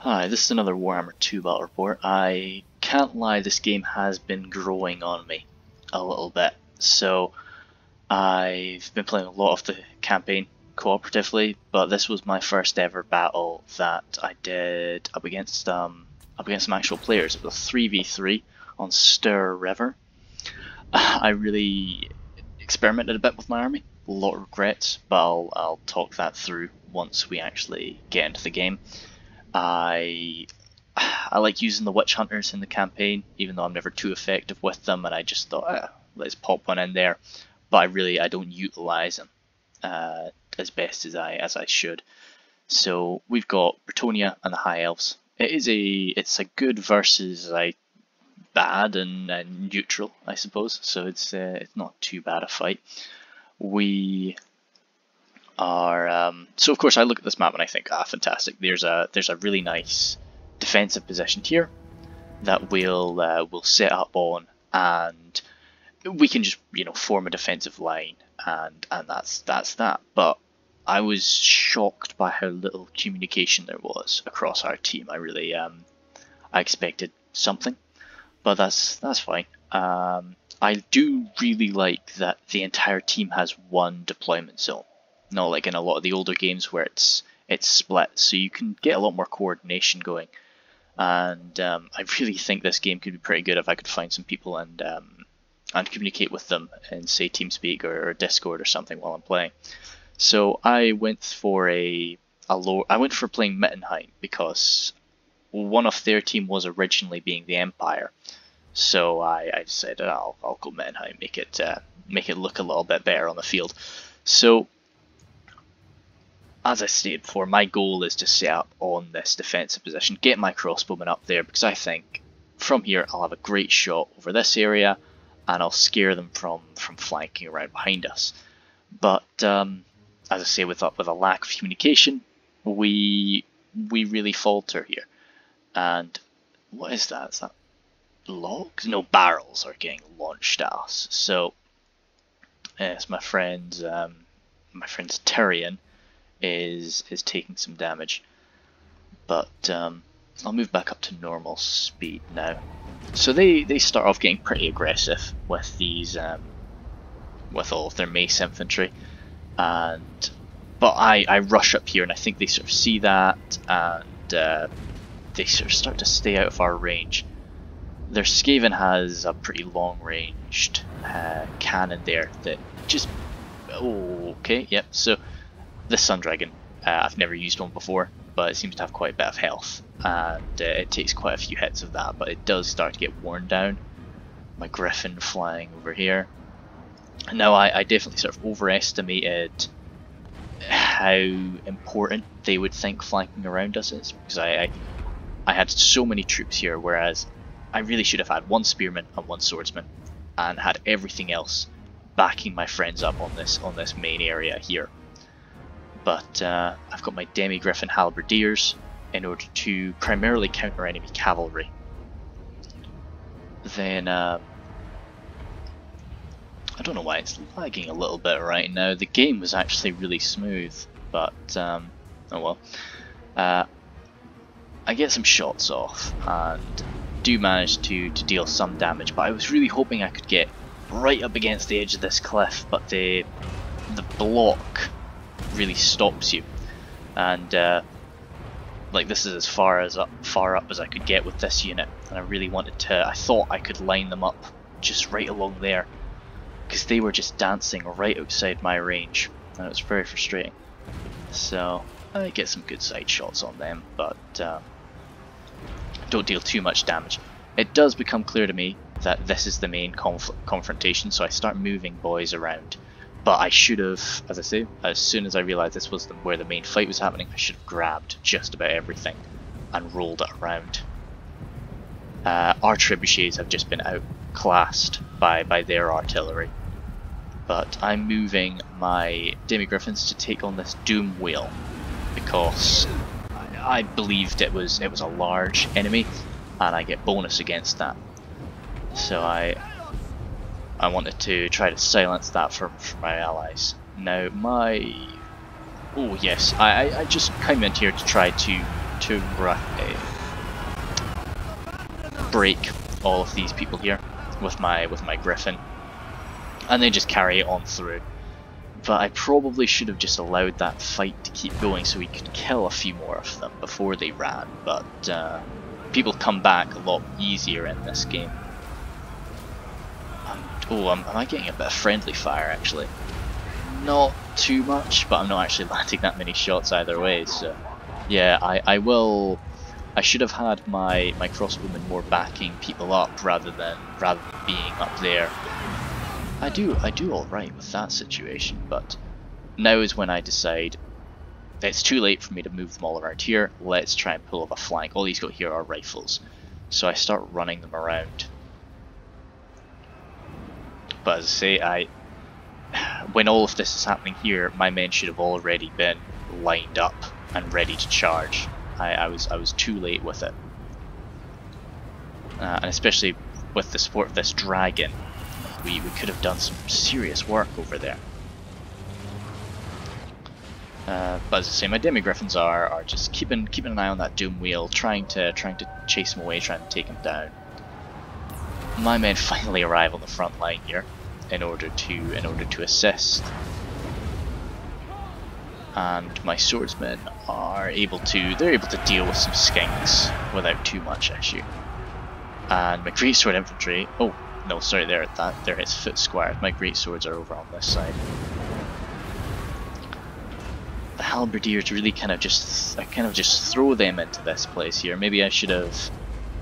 Hi, this is another Warhammer 2 battle report. I can't lie, this game has been growing on me a little bit. So I've been playing a lot of the campaign cooperatively, but this was my first ever battle that I did up against some actual players. It was a 3v3 on Stir River. I really experimented a bit with my army, a lot of regrets, but I'll talk that through once we actually get into the game. I like using the witch hunters in the campaign, even though I'm never too effective with them, and I just thought, let's pop one in there. But I don't utilize them as best as I should. So we've got Bretonia and the High Elves. It's a good versus bad and neutral, I suppose. So it's not too bad a fight. We are so of course I look at this map and I think, fantastic. There's a really nice defensive position here that we'll set up on, and we can just form a defensive line, and that's that. But I was shocked by how little communication there was across our team. I expected something, but that's fine. I do really like that the entire team has one deployment zone. Not like in a lot of the older games where it's split, so you can get a lot more coordination going. And I really think this game could be pretty good if I could find some people and communicate with them in, say, TeamSpeak or Discord or something while I'm playing. So I went for playing Mittenheim because one of their team was originally being the Empire. So I decided I'll go Mittenheim, make it look a little bit better on the field. So, as I stated before, my goal is to set up on this defensive position, get my crossbowmen up there, because I think from here I'll have a great shot over this area, and I'll scare them from flanking around behind us. But as I say, with a lack of communication, we really falter here. And what is that? Is that logs? No, barrels are getting launched at us. So yes, my friend's Tyrion is taking some damage, but I'll move back up to normal speed now. So they start off getting pretty aggressive with these with all of their mace infantry, but I rush up here, and I think they sort of see that, and they sort of start to stay out of our range. Their Skaven has a pretty long ranged cannon there that just okay, yep. So this Sun Dragon, I've never used one before, but it seems to have quite a bit of health, and it takes quite a few hits of that, but it does start to get worn down. My Griffin flying over here. Now I definitely sort of overestimated how important they would think flanking around us is, because I had so many troops here, whereas I really should have had one spearman and one swordsman, and had everything else backing my friends up on this main area here. But I've got my Demi-Griffin Halberdiers in order to primarily counter enemy cavalry. Then I don't know why it's lagging a little bit right now. The game was actually really smooth, but oh well. I get some shots off and do manage to deal some damage, but I was really hoping I could get right up against the edge of this cliff, but the block really stops you, and like this is as far up as I could get with this unit, and I really wanted to. I thought I could line them up just right along there, because they were just dancing right outside my range, and it was very frustrating. So I get some good side shots on them, but don't deal too much damage. It does become clear to me that this is the main confrontation, so I start moving boys around. But I should have, as I say, as soon as I realised this was where the main fight was happening, I should have grabbed just about everything and rolled it around. Our trebuchets have just been outclassed by their artillery. But I'm moving my Demi-Griffins to take on this Doom Whale, because I believed it was a large enemy, and I get bonus against that. So I wanted to try to silence that for my allies. Now oh yes, I just came in here to try to to break all of these people here with my griffin, and then just carry it on through. But I probably should have just allowed that fight to keep going so we could kill a few more of them before they ran, but people come back a lot easier in this game. Am I getting a bit of friendly fire actually? Not too much, but I'm not actually landing that many shots either way, so yeah, I should have had my crossbowmen more backing people up rather than being up there. I do alright with that situation, but now is when I decide it's too late for me to move them all around here. Let's try and pull off a flank. All he's got here are rifles, so I start running them around. But as I say, when all of this is happening here, my men should have already been lined up and ready to charge. I was too late with it, and especially with the support of this dragon, we could have done some serious work over there. But as I say, my demi-griffins are just keeping an eye on that doom wheel, trying to chase him away, trying to take him down. My men finally arrive on the front line here in order to assist, and my swordsmen are able to deal with some skinks without too much issue. And my greatsword infantry, oh no, sorry, they're his foot squares. My greatswords are over on this side. The halberdiers really kind of just throw them into this place here. Maybe I should have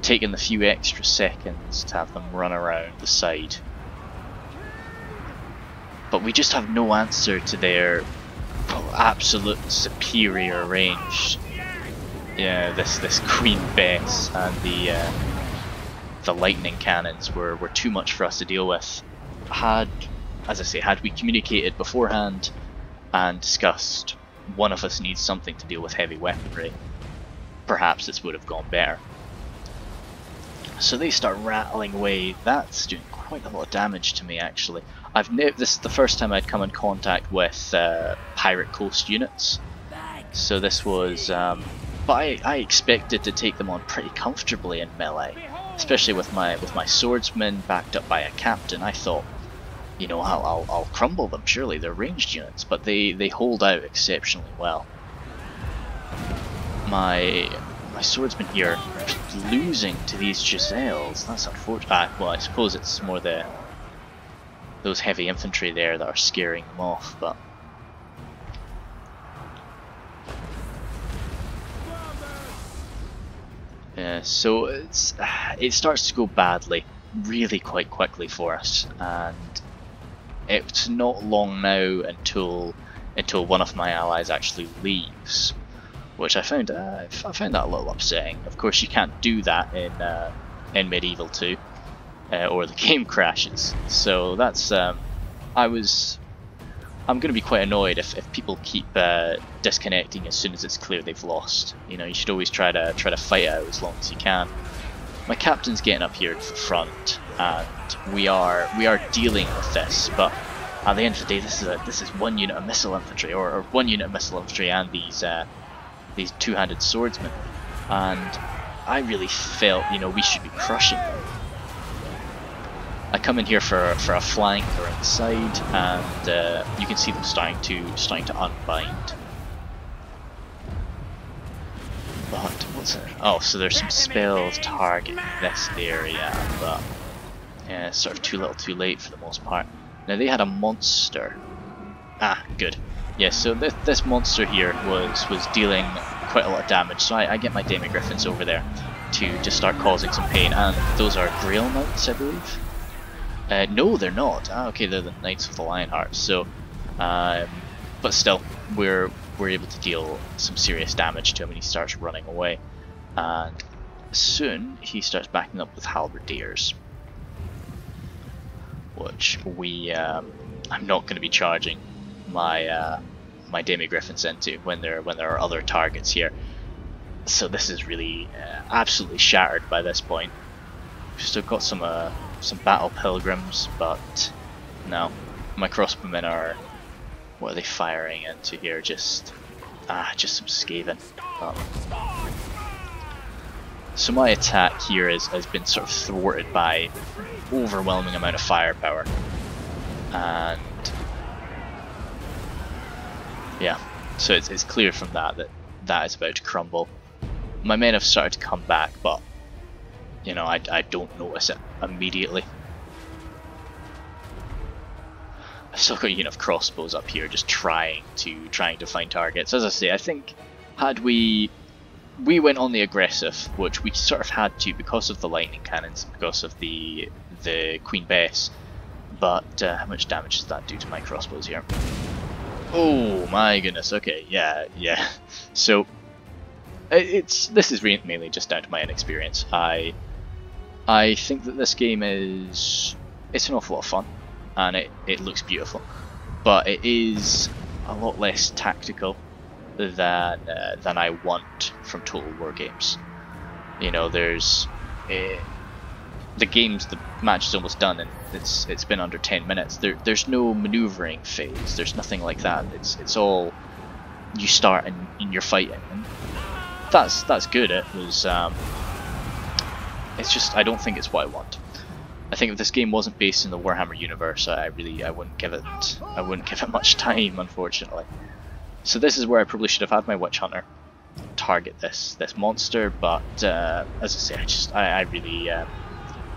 taken the few extra seconds to have them run around the side. But we just have no answer to their absolute superior range. Yeah, this Queen Bess and the lightning cannons were too much for us to deal with. As I say, had we communicated beforehand and discussed one of us needs something to deal with heavy weaponry, perhaps this would have gone better. So they start rattling away. That's doing quite a lot of damage to me actually. This is the first time I'd come in contact with pirate coast units. So this was, but I expected to take them on pretty comfortably in melee, especially with my swordsmen backed up by a captain. I thought, you know, I'll crumble them. Surely they're ranged units, but they hold out exceptionally well. My swordsmen here are losing to these Giselles. That's unfortunate. Well, I suppose it's more those heavy infantry there that are scaring them off, but yeah, so it starts to go badly really quite quickly for us, and it's not long now until one of my allies actually leaves, which I found that a little upsetting. Of course, you can't do that in Medieval 2. Or the game crashes. So that's I'm going to be quite annoyed if people keep disconnecting as soon as it's clear they've lost. You know, you should always try to fight out as long as you can. My captain's getting up here to the front, and we are dealing with this. But at the end of the day, this is one unit of missile infantry, or 1 unit of missile infantry, and these two-handed swordsmen. And I really felt, you know, we should be crushing them. I come in here for a flank around the side, and you can see them starting to unbind. But what's it? Oh, so there's some spells targeting this area, but yeah, it's sort of too little, too late for the most part. Now they had a monster. Ah, good. Yeah, so this monster here was dealing quite a lot of damage. So I get my demi-griffins over there to start causing some pain, and those are Grail Knights, I believe. No, they're not. Ah, okay, they're the Knights of the Lionheart. So, but still, we're able to deal some serious damage to him, and he starts running away. And soon he starts backing up with halberdiers, which I'm not going to be charging my my demi-griffins into when there are other targets here. So this is really absolutely shattered by this point. We've still got some battle pilgrims, but no, my crossbowmen are, what are they firing into here? Just just some scathing. So my attack here has been sort of thwarted by overwhelming amount of firepower, and yeah, so it's clear from that is about to crumble. My men have started to come back, but you know, I don't notice it immediately. I've still got a unit of crossbows up here, just trying to find targets. As I say, I think had we went on the aggressive, which we sort of had to because of the lightning cannons, because of the Queen Bess. But how much damage does that do to my crossbows here? Oh my goodness. Okay, yeah. So this is mainly just down to my inexperience. I think that this game it's an awful lot of fun, and it looks beautiful, but it is a lot less tactical than I want from Total War games. You know, there's the match is almost done and it's been under 10 minutes. There's no maneuvering phase. There's nothing like that. It's all you start and you're fighting, and that's good. It was it's just I don't think it's what I want. I think if this game wasn't based in the Warhammer universe, I wouldn't give it much time, unfortunately. So this is where I probably should have had my Witch Hunter target this monster, but as I say, I really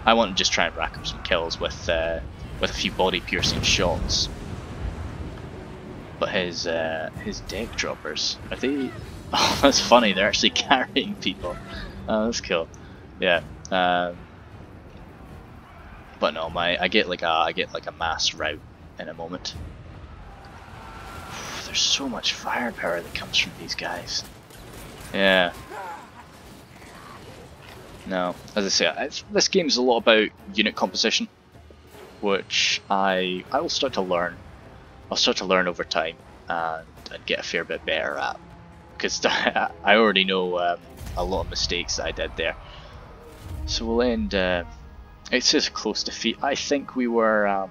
want to just try and rack up some kills with a few body piercing shots. But his deck droppers, are they? Oh, that's funny. They're actually carrying people. Oh, that's cool. Yeah. But no, I get like a mass rout in a moment. There's so much firepower that comes from these guys. Yeah. No, as I say, this game's a lot about unit composition, which I will start to learn. I'll start to learn over time and get a fair bit better at, because I already know a lot of mistakes that I did there. So we'll end. It says close defeat. I think we were a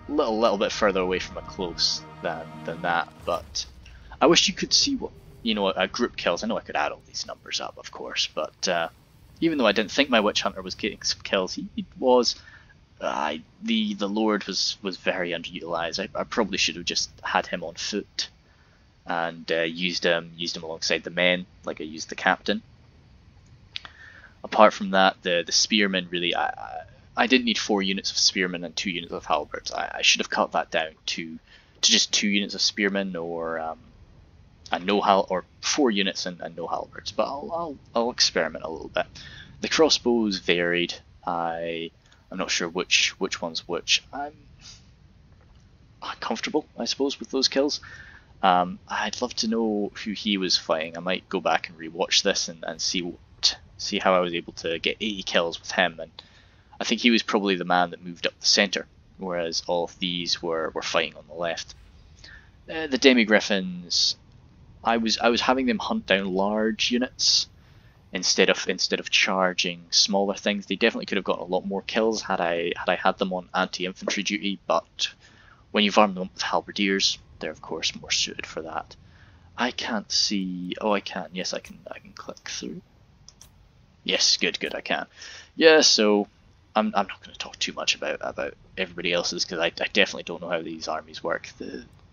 little bit further away from a close than that, but I wish you could see what, you know, a group kills. I know I could add all these numbers up, of course, but even though I didn't think my Witch Hunter was getting some kills, he was. The Lord was very underutilized. I probably should have just had him on foot and used him alongside the men, like I used the captain. Apart from that, the spearmen really, I didn't need 4 units of spearmen and 2 units of halberds. I should have cut that down to just 2 units of spearmen, or or 4 units and no halberds. But I'll experiment a little bit. The crossbows varied. I'm not sure which one's which. I'm comfortable, I suppose, with those kills. I'd love to know who he was fighting. I might go back and rewatch this and see how I was able to get 80 kills with him. And I think he was probably the man that moved up the center, whereas all of these were fighting on the left. The demi-griffins, I was having them hunt down large units instead of charging smaller things. They definitely could have gotten a lot more kills had I had them on anti-infantry duty, but when you've armed them up with halberdiers, they're of course more suited for that. I can't see. Oh, I can. Yes, I can click through. Yes, good, I can. Yeah, so I'm not going to talk too much about everybody else's, because I definitely don't know how these armies work.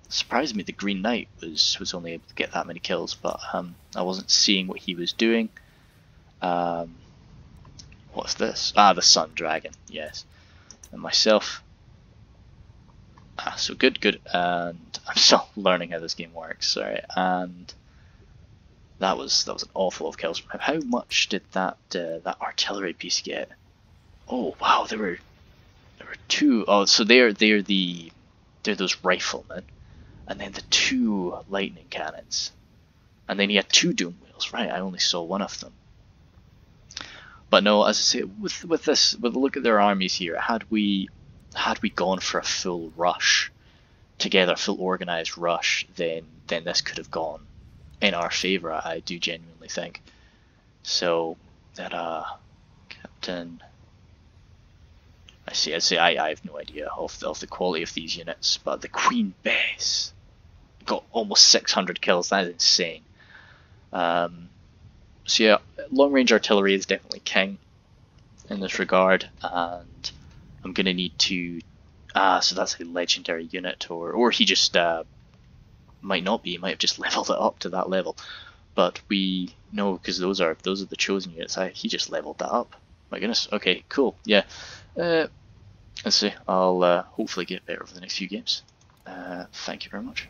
Surprised me, the Green Knight was only able to get that many kills, but I wasn't seeing what he was doing. What's this? The Sun Dragon, yes. And myself. So good, and I'm still learning how this game works, sorry. And that was an awful lot of kills from him. How much did that artillery piece get? Oh wow, there were 2. Oh, so they're those riflemen, and then the 2 lightning cannons, and then he had 2 doom wheels. Right, I only saw 1 of them. But no, as I say, with a look at their armies here, had we gone for a full rush together, full organized rush, then this could have gone in our favor. I do genuinely think. So that Captain, I see. I have no idea of the quality of these units, but the Queen Bess, got almost 600 kills. That is insane. So yeah, long range artillery is definitely king in this regard, and I'm gonna need to. So that's a legendary unit, or he just might not be. He might have just leveled it up to that level. But we know, because those are the chosen units. He just leveled that up. My goodness. Okay, cool. Yeah. Let's see. I'll hopefully get better over the next few games. Thank you very much.